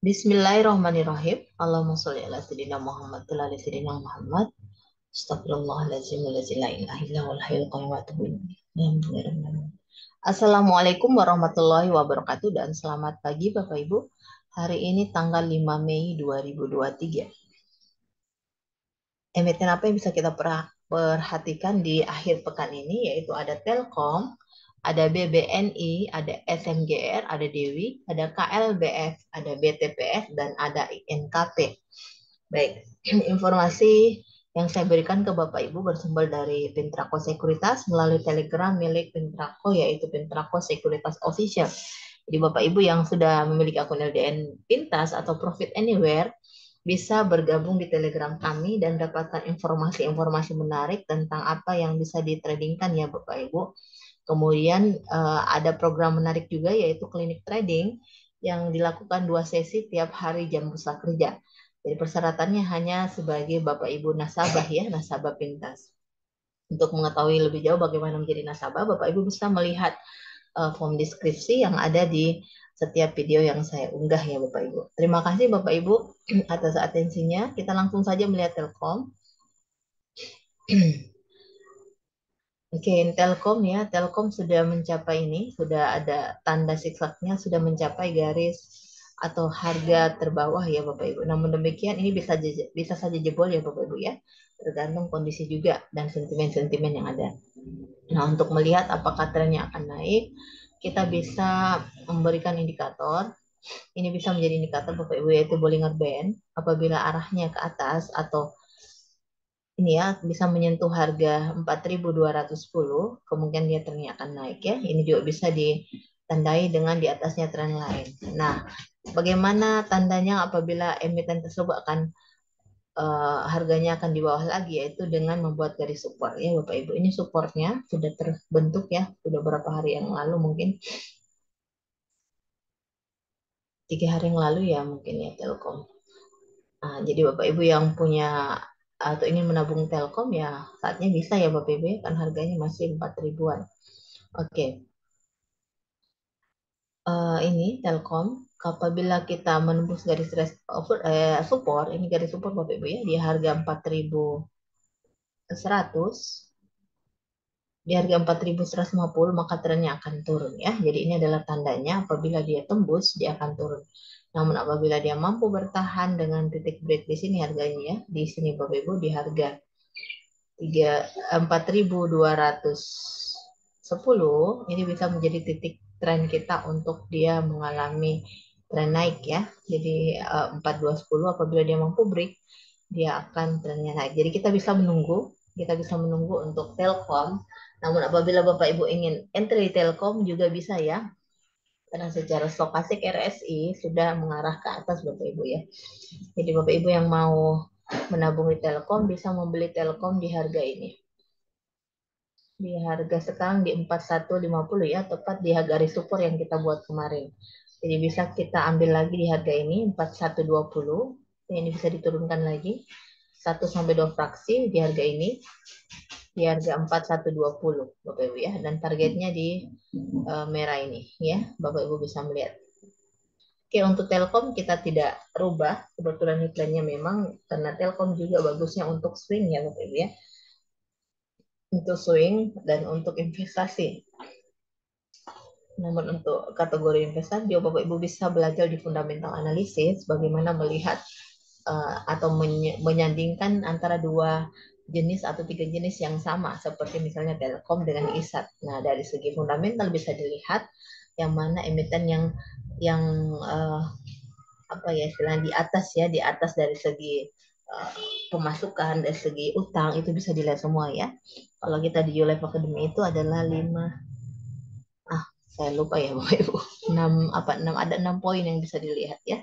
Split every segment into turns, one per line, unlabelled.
Bismillahirrahmanirrahim. Allahumma sholli ala sayyidina Muhammad wa ala sayyidina Muhammad. Astagfirullahaladzim wa la ilaha illa huwal hayyul qayyum wa atubu ilaih. Assalamualaikum warahmatullahi wabarakatuh dan selamat pagi Bapak Ibu. Hari ini tanggal 5 Mei 2023. Emiten apa yang bisa kita perhatikan di akhir pekan ini yaitu ada Telkom, ada BBNI, ada SMGR, ada Dewi, ada KLBF, ada BTPS, dan ada INKP. Baik, informasi yang saya berikan ke Bapak Ibu bersumber dari Pintrako Sekuritas melalui Telegram milik Pintrako yaitu Pintrako Sekuritas Official. Jadi Bapak Ibu yang sudah memiliki akun LDN Pintas atau Profit Anywhere bisa bergabung di Telegram kami dan dapatkan informasi-informasi menarik tentang apa yang bisa ditradingkan ya Bapak Ibu. Kemudian ada program menarik juga yaitu klinik trading yang dilakukan 2 sesi tiap hari jam bursa kerja. Jadi persyaratannya hanya sebagai Bapak Ibu nasabah ya, nasabah Pintas. Untuk mengetahui lebih jauh bagaimana menjadi nasabah, Bapak Ibu bisa melihat form deskripsi yang ada di setiap video yang saya unggah ya Bapak Ibu. Terima kasih Bapak Ibu atas atensinya. Kita langsung saja melihat Telkom. Oke, Telkom ya, Telkom sudah mencapai ini, sudah ada tanda zigzagnya, sudah mencapai garis atau harga terbawah ya Bapak Ibu. Namun demikian ini bisa saja jebol ya Bapak Ibu ya, tergantung kondisi juga dan sentimen-sentimen yang ada. Nah, untuk melihat apakah trennya akan naik, kita bisa memberikan indikator. Ini bisa menjadi indikator Bapak Ibu yaitu Bollinger Band apabila arahnya ke atas atau ini ya bisa menyentuh harga 4.210, kemungkinan dia trennya akan naik ya. Ini juga bisa ditandai dengan di atasnya tren lain. Nah, bagaimana tandanya apabila emiten tersebut akan harganya akan di bawah lagi yaitu dengan membuat garis support ya Bapak Ibu. Ini supportnya sudah terbentuk ya, sudah beberapa hari yang lalu mungkin 3 hari yang lalu ya mungkin ya Telkom. Nah, jadi Bapak Ibu yang punya atau ingin menabung Telkom ya saatnya bisa ya Bapak Ibu ya, kan harganya masih 4 ribuan. Oke, ini Telkom apabila kita menembus garis support, ini garis support Bapak Ibu ya di harga 4.100, di harga 4.150 maka trennya akan turun ya. Jadi ini adalah tandanya apabila dia tembus dia akan turun. Namun apabila dia mampu bertahan dengan titik break di sini harganya ya, di sini Bapak Ibu di harga 4.210 ini bisa menjadi titik tren kita untuk dia mengalami tren naik ya. Jadi 4.210 apabila dia mampu break dia akan trennya naik. Jadi kita bisa menunggu untuk Telkom. Namun apabila Bapak Ibu ingin entry Telkom juga bisa ya. Karena secara stokastik RSI sudah mengarah ke atas Bapak Ibu ya. Jadi Bapak Ibu yang mau menabung di Telkom bisa membeli Telkom di harga ini. Di harga sekarang di 4150 ya, tepat di garis support yang kita buat kemarin. Jadi bisa kita ambil lagi di harga ini 4120. Ini bisa diturunkan lagi 1 sampai 2 fraksi di harga ini di harga 4120 Bapak Ibu ya, dan targetnya di merah ini ya. Bapak Ibu bisa melihat. Oke, untuk Telkom kita tidak rubah. Kebetulan iklannya memang karena Telkom juga bagusnya untuk swing ya Bapak Ibu ya. Untuk swing dan untuk investasi. Namun untuk kategori investasi, Bapak Ibu bisa belajar di fundamental analysis, bagaimana melihat atau menyandingkan antara dua jenis atau 3 jenis yang sama, seperti misalnya Telkom dengan ISAT. Nah, dari segi fundamental bisa dilihat yang mana emiten yang apa ya istilahnya di atas ya, di atas dari segi pemasukan, dari segi utang itu bisa dilihat semua ya. Kalau kita di Ulife Academy itu adalah 5, saya lupa ya Bapak Ibu, 6 ada 6 poin yang bisa dilihat ya.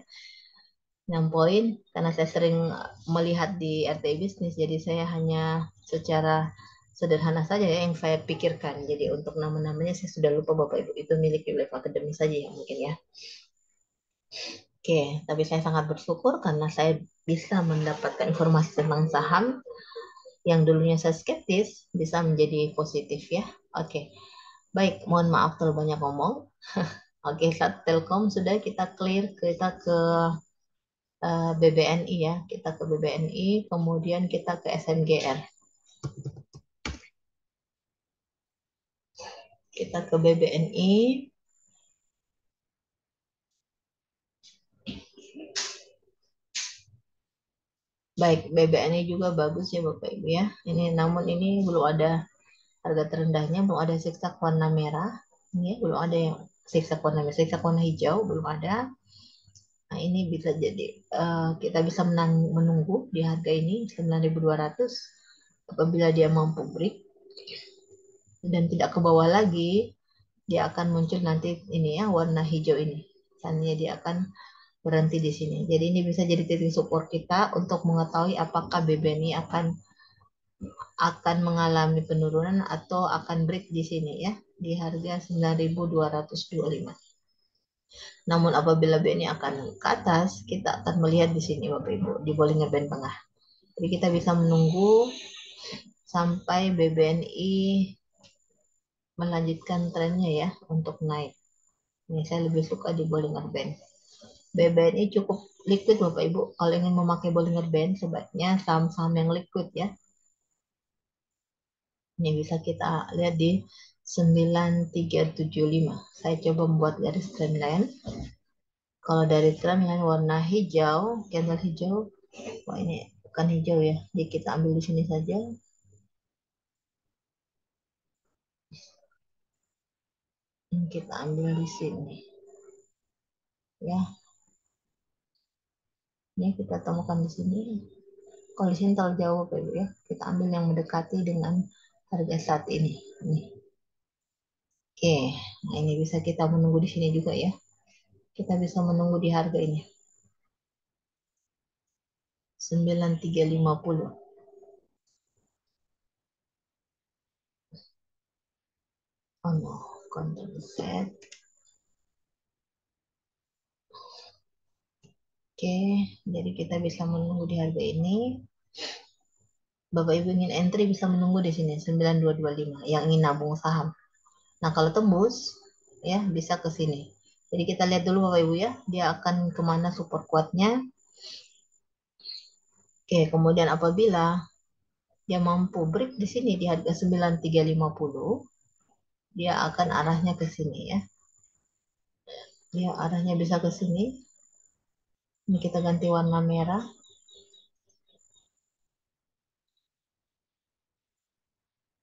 6 poin karena saya sering melihat di RTI Bisnis jadi saya hanya secara sederhana saja ya yang saya pikirkan. Jadi untuk nama-namanya saya sudah lupa Bapak Ibu, itu milik Ulife Academy saja ya mungkin ya. Oke, tapi saya sangat bersyukur karena saya bisa mendapatkan informasi tentang saham yang dulunya saya skeptis bisa menjadi positif ya. Oke, baik, mohon maaf terlalu banyak ngomong. Oke, saat Telkom sudah kita clear, kita ke BBNI ya. Kita ke BBNI, kemudian kita ke SMGR. Kita ke BBNI. Baik, BBNI juga bagus ya Bapak Ibu ya. Ini namun ini belum ada harga terendahnya, belum ada zigzag warna merah. Ini ya, belum ada yang zigzag warna merah, zigzag warna hijau belum ada. Nah, ini bisa jadi kita bisa menunggu di harga ini 9.200 apabila dia mampu break dan tidak ke bawah lagi, dia akan muncul nanti ini ya warna hijau ini. Misalnya dia akan berhenti di sini. Jadi ini bisa jadi titik support kita untuk mengetahui apakah BBNI akan mengalami penurunan atau akan break di sini ya di harga 9.225. Namun apabila BNI akan ke atas, kita akan melihat di sini Bapak Ibu di Bollinger Band tengah. Jadi kita bisa menunggu sampai BBNI melanjutkan trennya ya untuk naik. Ini saya lebih suka di Bollinger Band. BBNI cukup liquid Bapak Ibu. Kalau ingin memakai Bollinger Band, sebaiknya saham-saham yang liquid ya. Ini bisa kita lihat di 9375. Saya coba membuat garis trendline. Kalau dari trendline warna hijau, candle hijau, wah ini bukan hijau ya. Jadi kita ambil di sini saja. Ini kita ambil di sini. Ya, ini kita temukan di sini. Kalau di sini terlalu jauh Bapak Ibu ya. Kita ambil yang mendekati dengan harga saat ini. Nih. Oke, nah ini bisa kita menunggu di sini juga ya. Kita bisa menunggu di harga ini. 9350. Oh no, Ctrl Z. Oke, jadi kita bisa menunggu di harga ini. Bapak Ibu ingin entry bisa menunggu di sini 9225 yang ingin nabung saham. Nah, kalau tembus ya bisa ke sini. Jadi kita lihat dulu Bapak Ibu ya, dia akan kemana support kuatnya. Oke, kemudian apabila dia mampu break di sini di harga 9350, dia akan arahnya ke sini ya. Dia arahnya bisa ke sini. Ini kita ganti warna merah.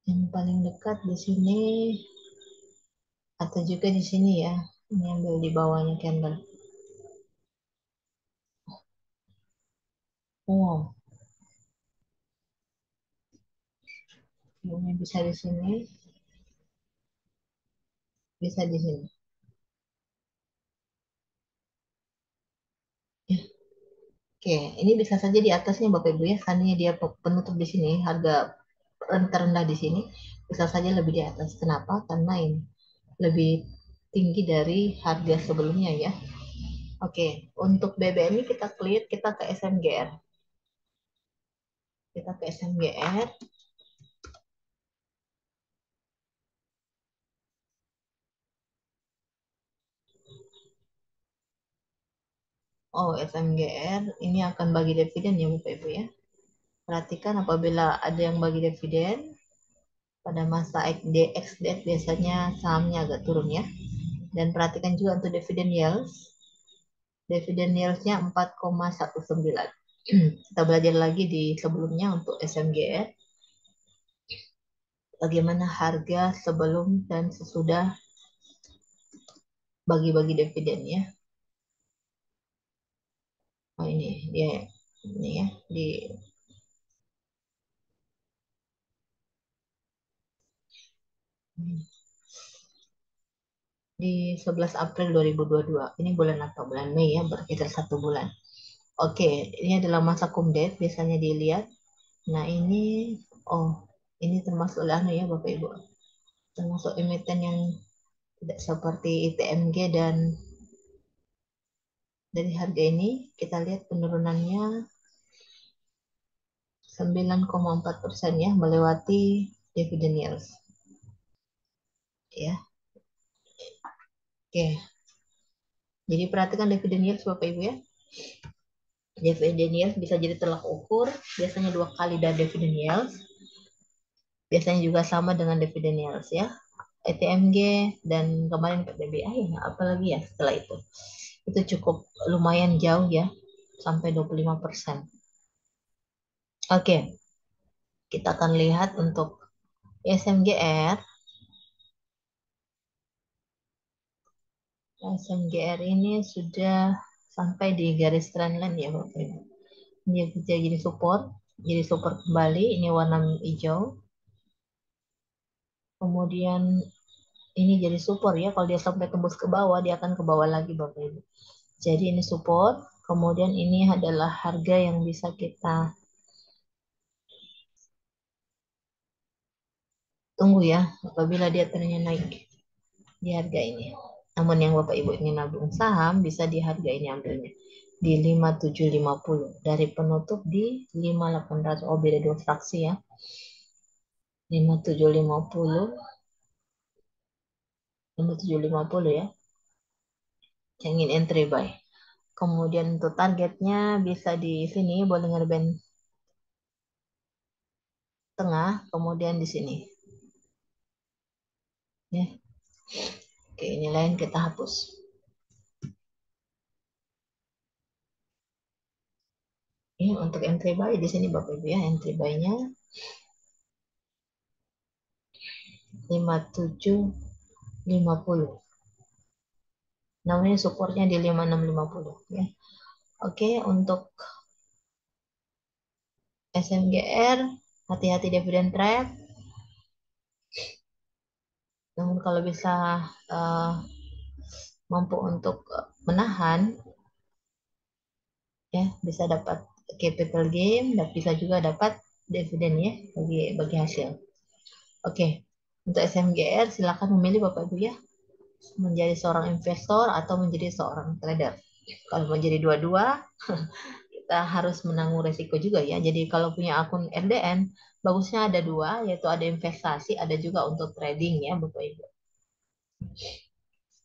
Yang paling dekat di sini atau juga di sini ya. Ini ambil di bawahnya candle. Oh, ini bisa di sini, bisa di sini. Ya, oke, ini bisa saja di atasnya Bapak Ibu ya. Seandainya dia penutup di sini, harga terendah di sini, bisa saja lebih di atas. Kenapa? Karena ini lebih tinggi dari harga sebelumnya ya. Oke, untuk BBM ini kita clear, kita ke SMGR. Kita ke SMGR. Oh, SMGR ini akan bagi dividen ya Bapak Ibu ya. Perhatikan apabila ada yang bagi dividen, pada masa ex-date biasanya sahamnya agak turun ya. Dan perhatikan juga untuk dividen yield. Dividen yield-nya 4,19. Kita belajar lagi di sebelumnya untuk SMGR. Bagaimana harga sebelum dan sesudah bagi-bagi dividen ya. Oh ini dia ini ya di 11 April 2022. Ini bulan apa? Bulan Mei ya, berkisar 1 bulan. Oke, ini adalah masa kumdet, biasanya dilihat. Nah ini, oh ini termasuk anu ya Bapak Ibu, termasuk emiten yang tidak seperti ITMG dan dari harga ini kita lihat penurunannya 9,4% ya, melewati dividend yield. Ya, oke. Jadi perhatikan dividend yield Bapak Ibu ya. Dividend yield bisa jadi tolak ukur, biasanya 2 kali dari dividend yield. Biasanya juga sama dengan dividend yield ya. ETMG dan kemarin PBBI, apalagi ya setelah itu. Itu cukup lumayan jauh ya, sampai 25%. Oke, kita akan lihat untuk SMGR. SMGR ini sudah sampai di garis trendline ya Bapak Ibu. Dia bisa jadi support kembali. Ini warna hijau. Kemudian ini jadi support ya. Kalau dia sampai tembus ke bawah, dia akan ke bawah lagi Bapak Ibu. Jadi ini support. Kemudian ini adalah harga yang bisa kita tunggu ya, apabila dia ternyata naik di harga ini. Namun yang Bapak Ibu ingin nabung saham, bisa di harga ini ambilnya. Di 5750. Dari penutup di 5800. Oh, beda 2 fraksi ya. 5750. 5750 ya. Yang ingin entry buy. Kemudian untuk targetnya bisa di sini, Bollinger Band tengah, kemudian di sini. Ya. Oke, ini lain kita hapus. Ini untuk entry buy di sini Bapak Ibu ya, entry buy-nya 5750. Namanya supportnya di 5650 ya. Oke, untuk SMGR hati-hati dividend trap. Namun kalau bisa uh, mampu untuk menahan ya, bisa dapat capital gain dan bisa juga dapat dividen ya, bagi hasil. Oke, untuk SMGR silakan memilih Bapak Ibu ya, menjadi seorang investor atau menjadi seorang trader. Kalau menjadi dua-dua, kita harus menanggung resiko juga ya. Jadi kalau punya akun RDN, bagusnya ada dua, yaitu ada investasi, ada juga untuk trading ya Bapak Ibu.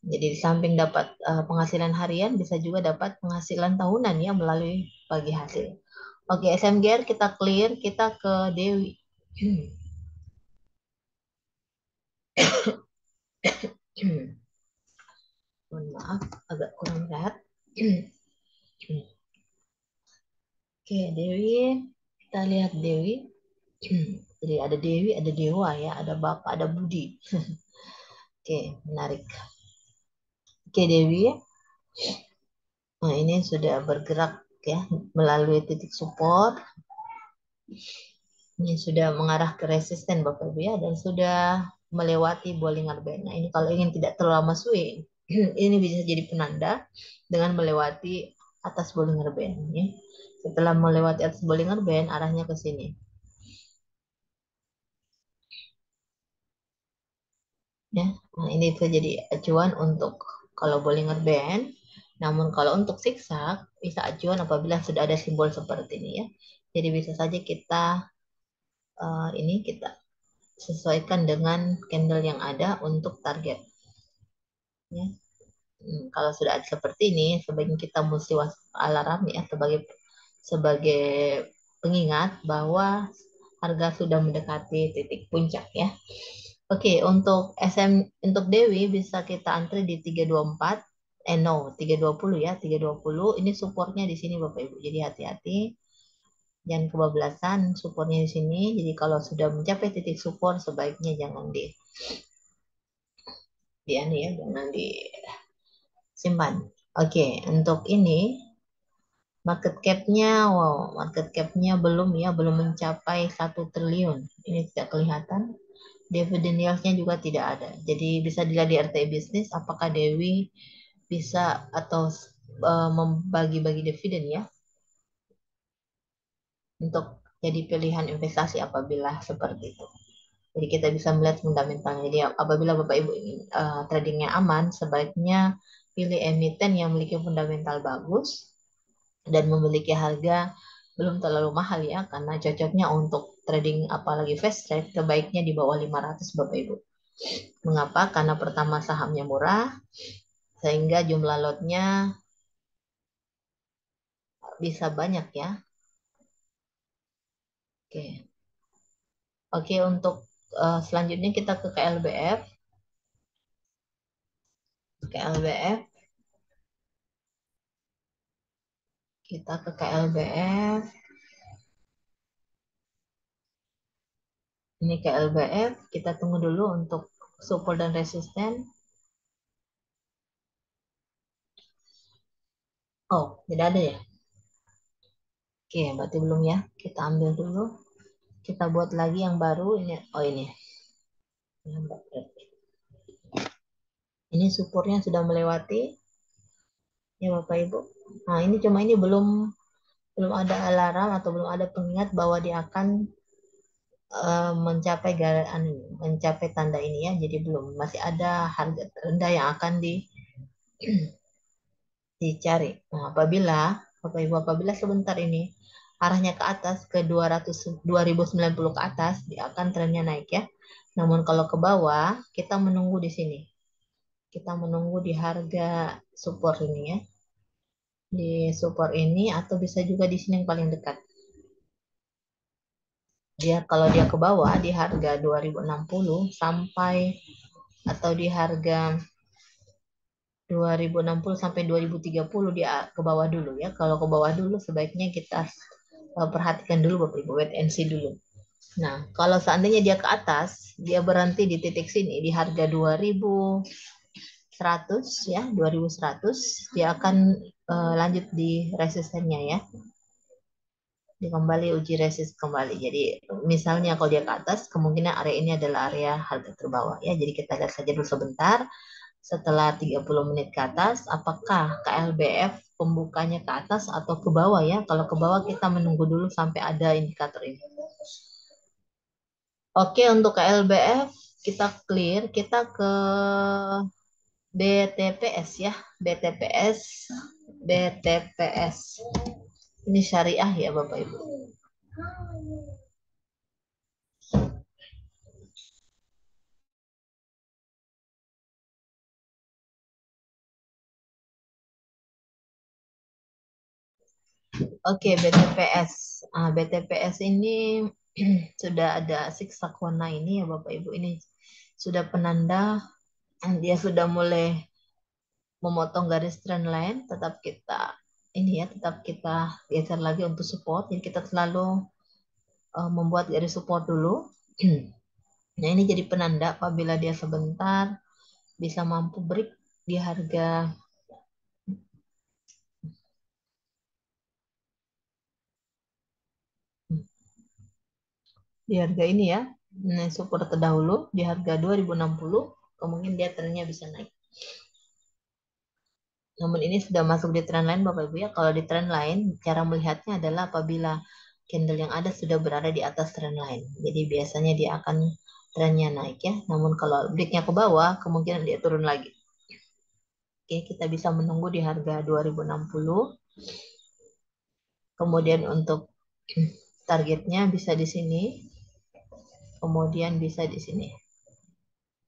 Jadi di samping dapat penghasilan harian, bisa juga dapat penghasilan tahunan ya melalui bagi hasil. Oke, SMGR kita clear, kita ke Dewi. Mohon maaf, agak kurang sehat. Oke, Dewi, kita lihat Dewi. Jadi ada Dewi, ada Dewa ya, ada Bapak, ada Budi. Oke, menarik. Oke, Dewi. Nah, ini sudah bergerak ya melalui titik support. Ini sudah mengarah ke resisten Bapak Ibu ya, dan sudah melewati Bollinger Band. Nah, ini kalau ingin tidak terlalu lama swing, ini bisa jadi penanda dengan melewati atas Bollinger Band ya. Setelah melewati atas Bollinger Band, arahnya ke sini. Ya, nah ini bisa jadi acuan untuk kalau Bollinger Band. Namun kalau untuk zigzag bisa acuan apabila sudah ada simbol seperti ini ya. Jadi bisa saja kita ini kita sesuaikan dengan candle yang ada untuk target. Ya. Kalau sudah ada seperti ini, sebaiknya kita mesti alarm ya, sebagai sebagai pengingat bahwa harga sudah mendekati titik puncak ya. Oke, untuk untuk Dewi bisa kita antri di 324, no, 320 ya, 320. Ini supportnya di sini Bapak Ibu. Jadi hati-hati, jangan kebablasan supportnya di sini. Jadi kalau sudah mencapai titik support, sebaiknya jangan ya, jangan disimpan. Oke, untuk ini market cap-nya, wow, market cap-nya belum mencapai 1 triliun. Ini tidak kelihatan. Dividend yield-nya juga tidak ada. Jadi bisa dilihat di RTI bisnis apakah Dewi bisa atau membagi-bagi dividen ya untuk jadi pilihan investasi apabila seperti itu. Jadi kita bisa melihat fundamentalnya. Jadi apabila Bapak Ibu ingin tradingnya aman, sebaiknya pilih emiten yang memiliki fundamental bagus dan memiliki harga belum terlalu mahal ya, karena cocoknya untuk trading apalagi fast trade sebaiknya di bawah 500 Bapak Ibu. Mengapa? Karena pertama sahamnya murah, sehingga jumlah lotnya bisa banyak ya. Oke. Oke, untuk selanjutnya kita ke KLBF. KLBF, kita ke KLBF. Ini KLBF, kita tunggu dulu untuk support dan resisten. Oh, tidak ada ya? Oke, berarti belum ya. Kita ambil dulu. Kita buat lagi yang baru. Ini, oh ini. Ini supportnya sudah melewati. Ya Bapak Ibu. Nah, ini cuma ini belum belum ada alarm atau belum ada pengingat bahwa dia akan mencapai tanda ini ya. Jadi belum, masih ada harga terendah yang akan dicari. Nah, Bapak Ibu apabila sebentar ini arahnya ke atas ke 200 2090 ke atas, dia akan trennya naik ya. Namun kalau ke bawah, kita menunggu di sini. Kita menunggu di harga support ini ya. Di support ini atau bisa juga di sini yang paling dekat. Dia kalau dia ke bawah di harga 2060 sampai atau di harga 2060 sampai 2030 dia ke bawah dulu ya. Kalau ke bawah dulu sebaiknya kita perhatikan dulu Bapak Ibu, wait and see dulu. Nah, kalau seandainya dia ke atas, dia berhenti di titik sini di harga 2100 ya, 2100 dia akan lanjut di resistennya ya. Dia kembali uji resist kembali. Jadi misalnya kalau dia ke atas, kemungkinan area ini adalah area harga terbawah ya. Jadi kita lihat saja dulu sebentar. Setelah 30 menit ke atas, apakah KLBF pembukanya ke atas atau ke bawah ya? Kalau ke bawah kita menunggu dulu sampai ada indikator ini. Oke, untuk KLBF kita clear, kita ke BTPS ya. BTPS, BTPS. Ini syariah ya Bapak Ibu. Oke, BTPS. BTPS ini sudah ada siksak warna ini ya Bapak Ibu. Ini sudah penanda dia sudah mulai memotong garis trend line. Tetap kita geser lagi untuk support. Jadi kita selalu membuat garis support dulu. Nah, ini jadi penanda apabila dia sebentar bisa mampu break di harga ini ya. Nah, support terdahulu di harga 2060, kemungkinan dia trennya bisa naik. Namun ini sudah masuk di trend line Bapak Ibu ya. Kalau di trend line, cara melihatnya adalah apabila candle yang ada sudah berada di atas trend line. Jadi biasanya dia akan trennya naik ya. Namun kalau breaknya ke bawah, kemungkinan dia turun lagi. Oke, kita bisa menunggu di harga 2060. Kemudian untuk targetnya bisa di sini. Kemudian bisa di sini.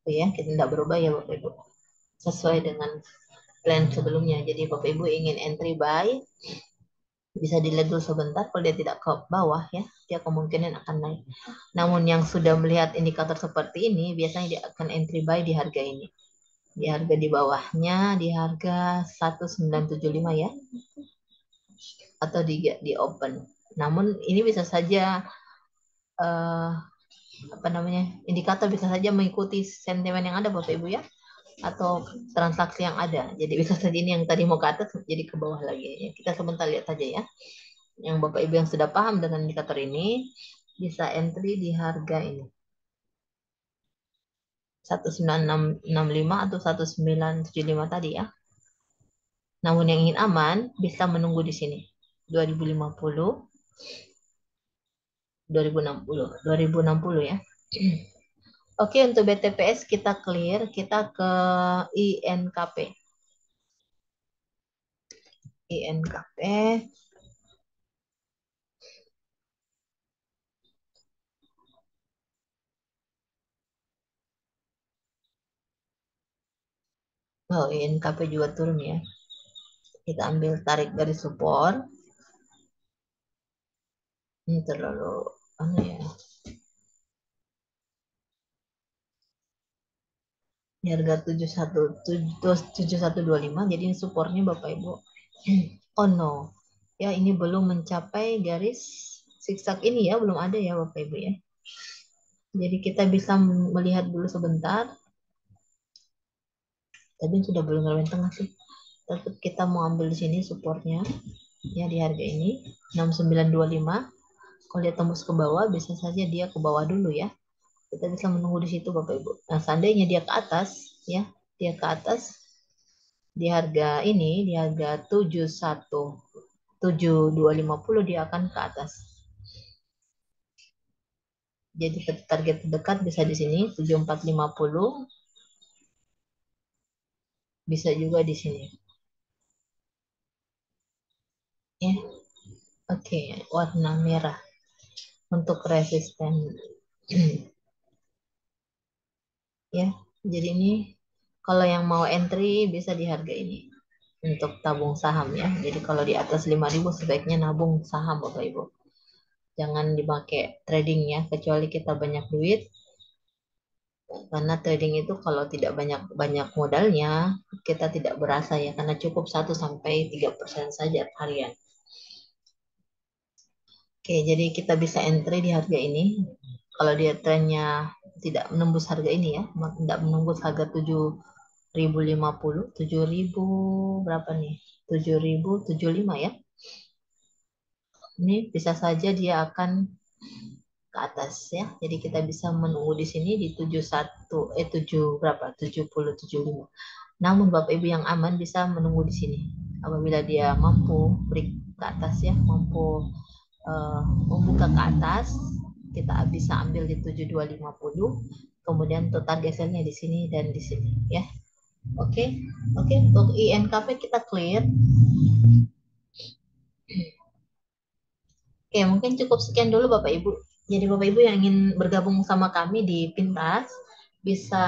Oke ya, kita tidak berubah ya Bapak Ibu. Sesuai dengan plan sebelumnya. Jadi Bapak Ibu ingin entry buy, bisa dilihat dulu sebentar. Kalau dia tidak ke bawah ya, dia kemungkinan akan naik. Namun yang sudah melihat indikator seperti ini, biasanya dia akan entry buy di harga ini. Di harga di bawahnya, di harga 1975 ya. Atau di open. Namun ini bisa saja indikator bisa saja mengikuti sentimen yang ada Bapak Ibu ya, atau transaksi yang ada. Jadi bisa saja ini yang tadi mau ke atas jadi ke bawah lagi. Kita sebentar lihat saja ya. Yang Bapak Ibu yang sudah paham dengan indikator ini bisa entry di harga ini 1965 atau 1975 tadi ya. Namun yang ingin aman bisa menunggu di sini 2050, 2060, 2060 ya. Oke, untuk BTPS kita clear, kita ke INKP. INKP. Oh, INKP juga turun ya. Kita ambil tarik dari support. Ini terlalu anu ya. Di harga 7125, jadi ini supportnya Bapak Ibu. Oh no. Ya, ini belum mencapai garis zigzag ini ya, belum ada ya Bapak Ibu ya. Jadi kita bisa melihat dulu sebentar, tapi sudah belum ngelawan tengah sih. Tetap kita mau ambil di sini supportnya ya di harga ini 6925. Kalau dia tembus ke bawah, bisa saja dia ke bawah dulu ya. Kita bisa menunggu di situ Bapak Ibu. Nah, seandainya dia ke atas ya, dia ke atas di harga ini, di harga 7250 dia akan ke atas. Jadi target terdekat bisa di sini 7450, bisa juga di sini. Ya, oke, warna merah untuk resisten. Ya, jadi ini kalau yang mau entry bisa di harga ini untuk tabung saham ya. Jadi kalau di atas 5.000 sebaiknya nabung saham Bapak Ibu. Jangan dipakai trading ya, kecuali kita banyak duit. Karena trading itu kalau tidak banyak banyak modalnya, kita tidak berasa ya, karena cukup 1 sampai 3% saja harian. Oke, jadi kita bisa entry di harga ini. Kalau dia trennya tidak menembus harga ini ya, tidak menembus harga 7.050, 7.000 berapa nih? 7.075 ya. Ini bisa saja dia akan ke atas ya. Jadi kita bisa menunggu di sini di 71 7 berapa? 70 75. Namun Bapak Ibu yang aman bisa menunggu di sini. Apabila dia mampu break ke atas ya, mampu membuka ke atas, kita bisa ambil di 7250. Kemudian total gesernya di sini dan di sini ya. Oke. Oke, untuk INKP kita clear. Oke, mungkin cukup sekian dulu Bapak Ibu. Jadi Bapak Ibu yang ingin bergabung sama kami di Pintas, bisa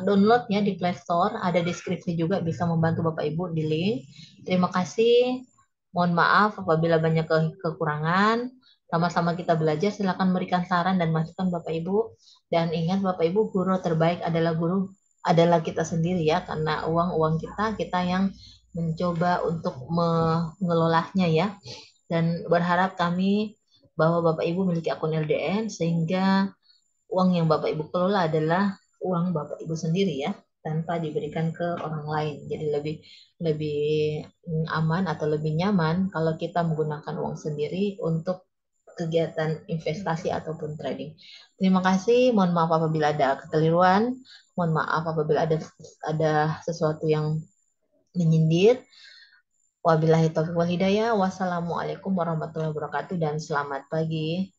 download ya di Play Store, ada deskripsi juga, bisa membantu Bapak Ibu di link. Terima kasih. Mohon maaf apabila banyak kekurangan. Sama-sama kita belajar, silakan berikan saran dan masukan Bapak Ibu. Dan ingat Bapak Ibu, guru terbaik adalah adalah kita sendiri ya, karena uang-uang kita yang mencoba untuk mengelolanya ya, dan berharap kami bahwa Bapak Ibu memiliki akun LDN sehingga uang yang Bapak Ibu kelola adalah uang Bapak Ibu sendiri ya, tanpa diberikan ke orang lain. Jadi lebih lebih aman atau lebih nyaman kalau kita menggunakan uang sendiri untuk kegiatan investasi ataupun trading. Terima kasih. Mohon maaf apabila ada kekeliruan. Mohon maaf apabila ada sesuatu yang menyindir. Wabillahi taufiq wal hidayah. Wassalamualaikum warahmatullahi wabarakatuh dan selamat pagi.